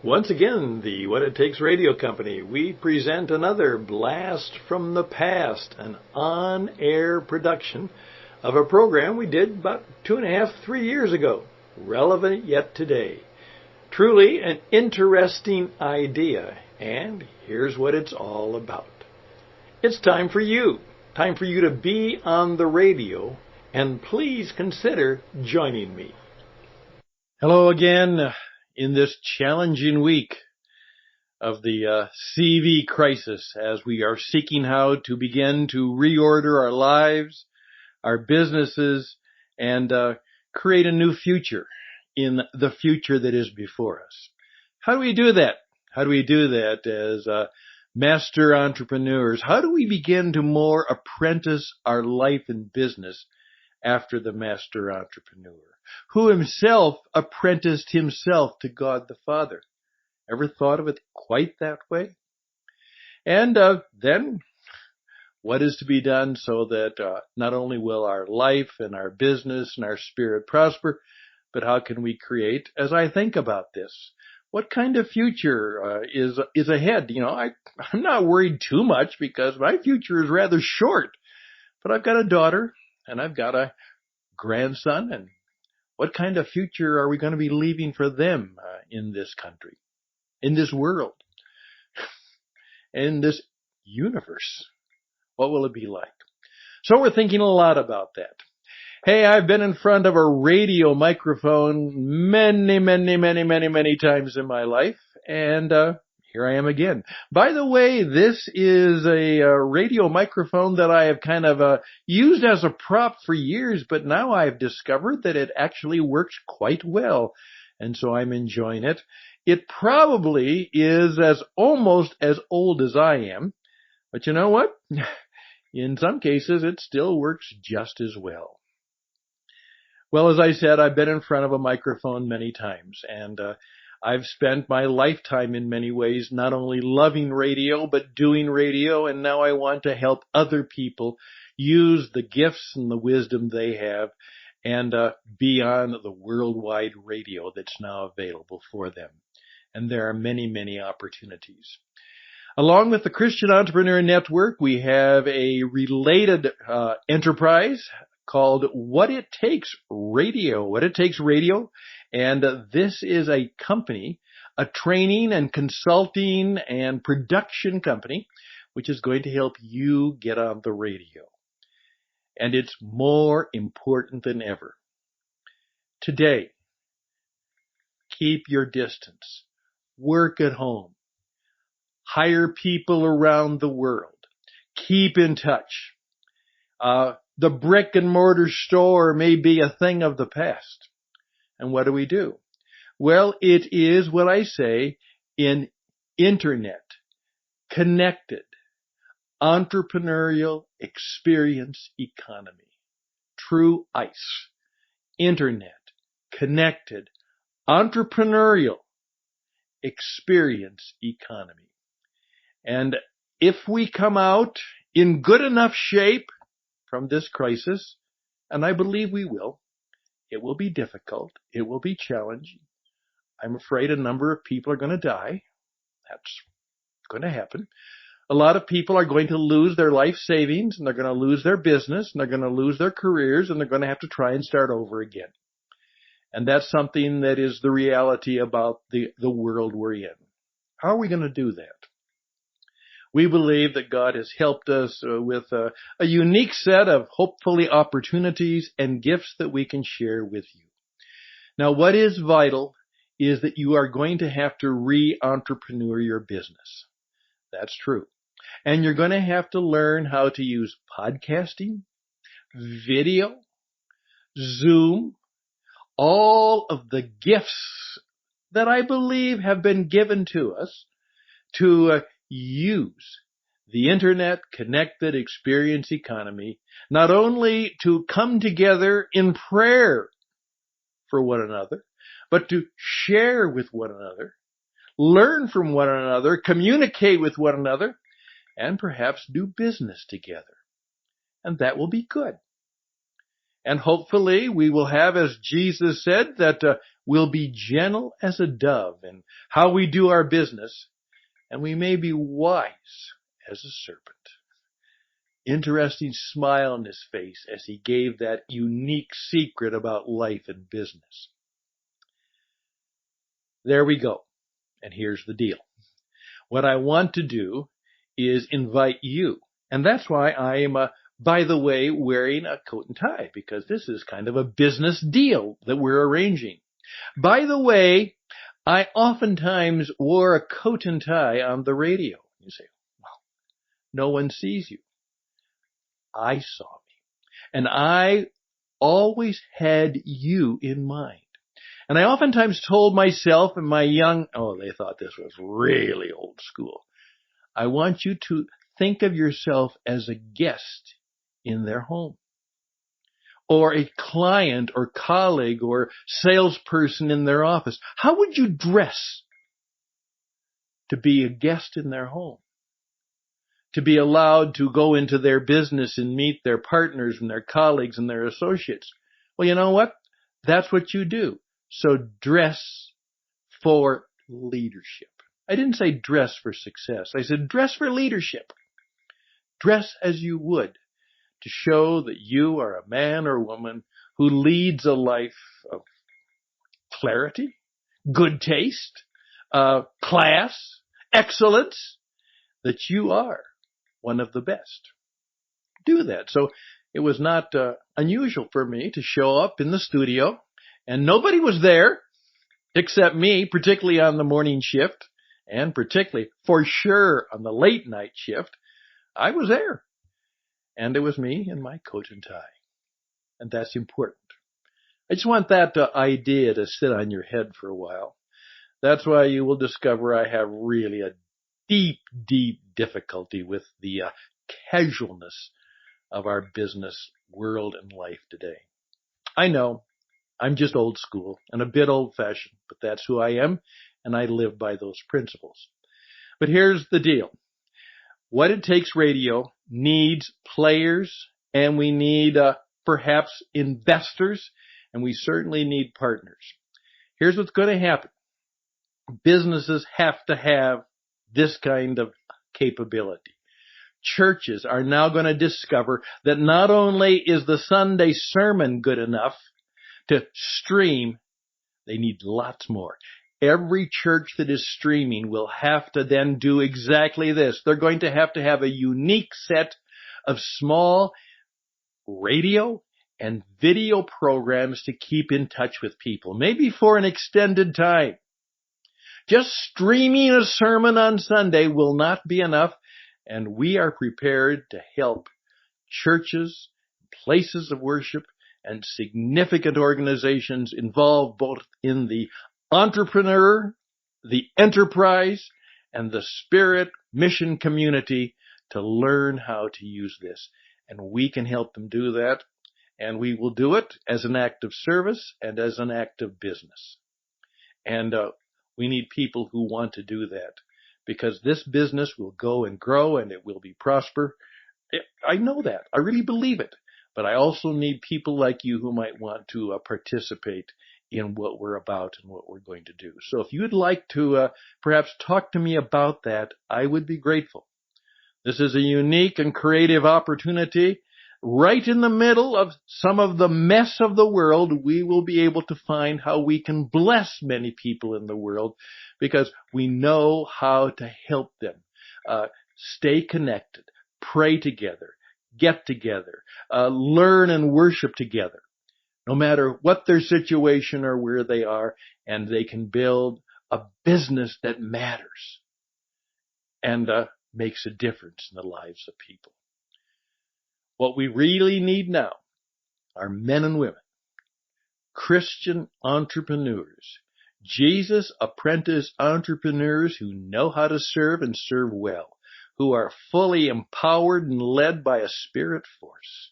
Once again, the What It Takes Radio Company, we present another blast from the past, an on-air production of a program we did about 2.5, 3 years ago, relevant yet today. Truly an interesting idea, and here's what it's all about. It's time for you to be on the radio, and please consider joining me. Hello again in this challenging week of the CV crisis, as we are seeking how to begin to reorder our lives, our businesses, and create a new future in the future that is before us. How do we do that? How do we do that as master entrepreneurs? How do we begin to more apprentice our life and business after the master entrepreneur, who himself apprenticed himself to God the Father? Ever thought of it quite that way? And then what is to be done so that not only will our life and our business and our spirit prosper, but how can we create, as I think about this, what kind of future is ahead? You know, I'm not worried too much because my future is rather short, but I've got a daughter and I've got a grandson, and what kind of future are we going to be leaving for them in this country, in this world, in this universe? What will it be like? So we're thinking a lot about that. Hey, I've been in front of a radio microphone many times in my life, and here I am again. By the way, this is a radio microphone that I have kind of used as a prop for years, but now I've discovered that it actually works quite well, and so I'm enjoying it. It probably is almost as old as I am, but you know what? In some cases, it still works just as well. Well, as I said, I've been in front of a microphone many times, and I've spent my lifetime in many ways not only loving radio, but doing radio, and now I want to help other people use the gifts and the wisdom they have and be on the worldwide radio that's now available for them. And there are many opportunities. Along with the Christian Entrepreneur Network, we have a related enterprise called What It Takes Radio. What It Takes Radio. And this is a company, a training and consulting and production company, which is going to help you get on the radio. And it's more important than ever. Today, keep your distance. Work at home. Hire people around the world. Keep in touch. The brick and mortar store may be a thing of the past. And what do? Well, it is what I say in internet, connected, entrepreneurial experience economy. True ICE. Internet, connected, entrepreneurial experience economy. And if we come out in good enough shape from this crisis, and I believe we will, it will be difficult. It will be challenging. I'm afraid a number of people are going to die. That's going to happen. A lot of people are going to lose their life savings, and they're going to lose their business, and they're going to lose their careers, and they're going to have to try and start over again. And that's something that is the reality about the world we're in. How are we going to do that? We believe that God has helped us with a unique set of hopefully opportunities and gifts that we can share with you. Now, what is vital is that you are going to have to re-entrepreneur your business. That's true. And you're going to have to learn how to use podcasting, video, Zoom, all of the gifts that I believe have been given to us to use the internet connected experience economy, not only to come together in prayer for one another, but to share with one another, learn from one another, communicate with one another, and perhaps do business together. And that will be good. And hopefully we will have, as Jesus said, that we'll be gentle as a dove in how we do our business, and we may be wise as a serpent. Interesting smile on his face as he gave that unique secret about life and business. There we go. And here's the deal. What I want to do is invite you. And that's why I am, by the way, wearing a coat and tie, because this is kind of a business deal that we're arranging. By the way, I oftentimes wore a coat and tie on the radio. You say, well, no one sees you. I saw me. And I always had you in mind. And I oftentimes told myself and my young, they thought this was really old school. I want you to think of yourself as a guest in their home, or a client or colleague or salesperson in their office. How would you dress to be a guest in their home? To be allowed to go into their business and meet their partners and their colleagues and their associates. Well, you know what? That's what you do. So dress for leadership. I didn't say dress for success. I said dress for leadership. Dress as you would to show that you are a man or woman who leads a life of clarity, good taste, class, excellence, that you are one of the best. Do that. So it was not unusual for me to show up in the studio, and nobody was there except me, particularly on the morning shift, and particularly, for sure, on the late night shift. I was there, and it was me in my coat and tie, and that's important. I just want that idea to sit on your head for a while. That's why you will discover I have really a deep, deep difficulty with the casualness of our business world and life today. I know I'm just old school and a bit old-fashioned, but that's who I am, and I live by those principles. But here's the deal. What It Takes Radio needs players, and we need perhaps investors, and we certainly need partners. Here's what's going to happen. Businesses have to have this kind of capability. Churches are now going to discover that not only is the Sunday sermon good enough to stream, they need lots more. Every church that is streaming will have to then do exactly this. They're going to have a unique set of small radio and video programs to keep in touch with people, maybe for an extended time. Just streaming a sermon on Sunday will not be enough, and we are prepared to help churches, places of worship, and significant organizations involved both in the entrepreneur, the enterprise, and the spirit mission community to learn how to use this. And we can help them do that, and we will do it as an act of service and as an act of business. And we need people who want to do that, because this business will go and grow and it will be prosper. I know that. I really believe it. But I also need people like you who might want to participate in what we're about and what we're going to do. So if you'd like to perhaps talk to me about that, I would be grateful. This is a unique and creative opportunity. Right in the middle of some of the mess of the world, we will be able to find how we can bless many people in the world, because we know how to help them stay connected, pray together, get together, learn and worship together, no matter what their situation or where they are, and they can build a business that matters and makes a difference in the lives of people. What we really need now are men and women, Christian entrepreneurs, Jesus apprentice entrepreneurs who know how to serve and serve well, who are fully empowered and led by a spirit force,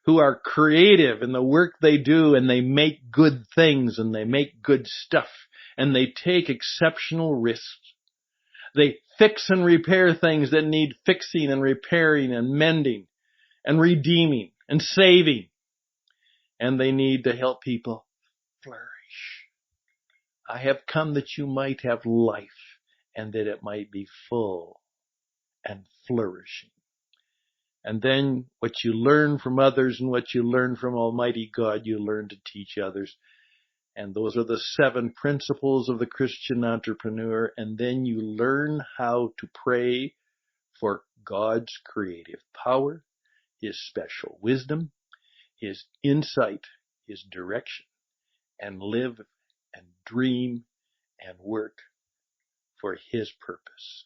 who are creative in the work they do, and they make good things and they make good stuff, and they take exceptional risks. They fix and repair things that need fixing and repairing and mending and redeeming and saving. and they need to help people flourish. I have come that you might have life, and that it might be full and flourishing. And then what you learn from others and what you learn from Almighty God, you learn to teach others. And those are the 7 principles of the Christian entrepreneur. And then you learn how to pray for God's creative power, His special wisdom, His insight, His direction, and live and dream and work for His purpose.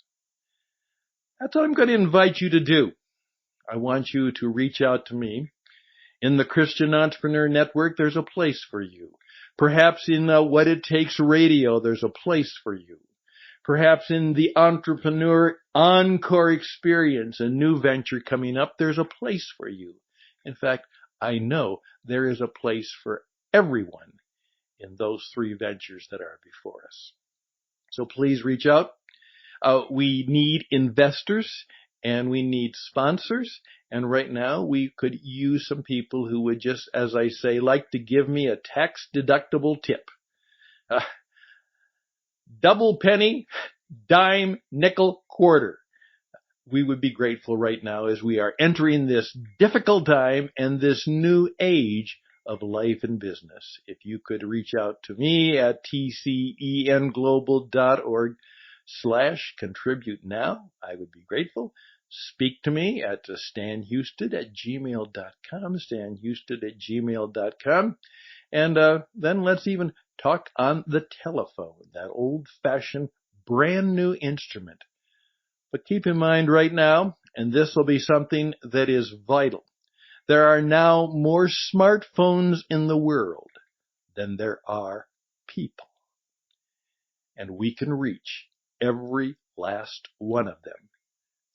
That's what I'm going to invite you to do. I want you to reach out to me. In the Christian Entrepreneur Network, there's a place for you. Perhaps in What It Takes Radio, there's a place for you. Perhaps in the Entrepreneur Encore Experience, a new venture coming up, there's a place for you. In fact, I know there is a place for everyone in those 3 ventures that are before us. So please reach out. We need investors and we need sponsors. And right now we could use some people who would just, as I say, like to give me a tax-deductible tip. Double penny, dime, nickel, quarter. We would be grateful right now as we are entering this difficult time and this new age of life and business. If you could reach out to me at tcenglobal.org/contribute now, I would be grateful. Speak to me at stanhouston@gmail.com, stanhouston@gmail.com. And then let's even talk on the telephone, that old-fashioned, brand-new instrument. But keep in mind right now, and this will be something that is vital, there are now more smartphones in the world than there are people. And we can reach every last one of them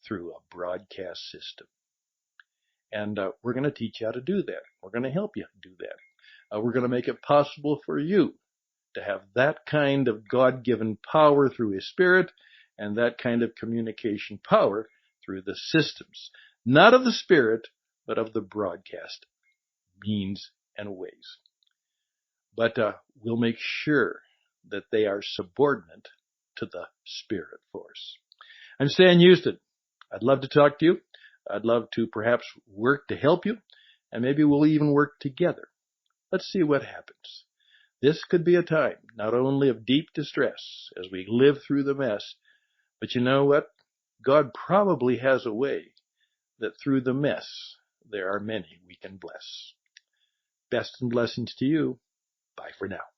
through a broadcast system. And we're going to teach you how to do that. We're going to help you do that. We're going to make it possible for you to have that kind of God-given power through His Spirit and that kind of communication power through the systems, not of the Spirit, but of the broadcast means and ways. But we'll make sure that they are subordinate to the Spirit force. I'm Stan Houston. I'd love to talk to you. I'd love to perhaps work to help you, and maybe we'll even work together. Let's see what happens. This could be a time not only of deep distress as we live through the mess, but you know what? God probably has a way that through the mess there are many we can bless. Best and blessings to you. Bye for now.